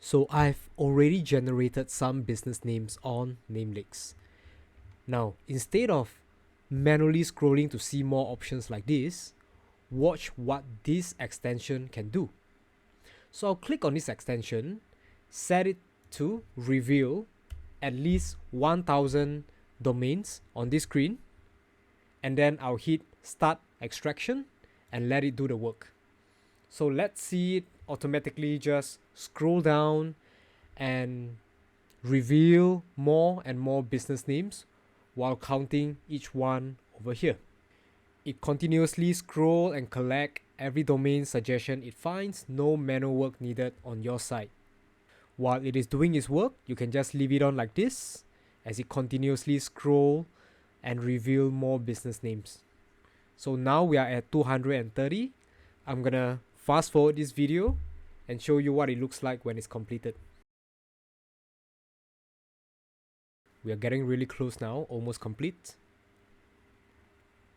So I've already generated some business names on Namelix. Now, instead of manually scrolling to see more options like this, watch what this extension can do. So I'll click on this extension, set it to reveal at least 1000 domains on this screen, and then I'll hit start extraction and let it do the work. So let's see it automatically just scroll down and reveal more and more business names while counting each one over here. It continuously scroll and collect every domain suggestion it finds, no manual work needed on your side. While it is doing its work, you can just leave it on like this as it continuously scroll and reveal more business names. So now we are at 230. I'm gonna fast forward this video and show you what it looks like when it's completed. We are getting really close now, almost complete.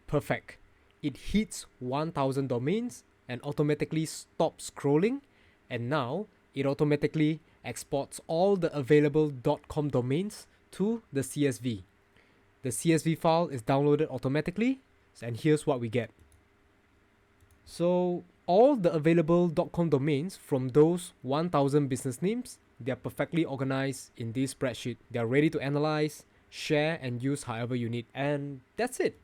Perfect. It hits 1000 domains and automatically stops scrolling, and now it automatically exports all the available .com domains to the CSV. The CSV file is downloaded automatically, and here's what we get. So all the available .com domains from those 1000 business names, they are perfectly organized in this spreadsheet. They are ready to analyze, share, and use however you need. And that's it.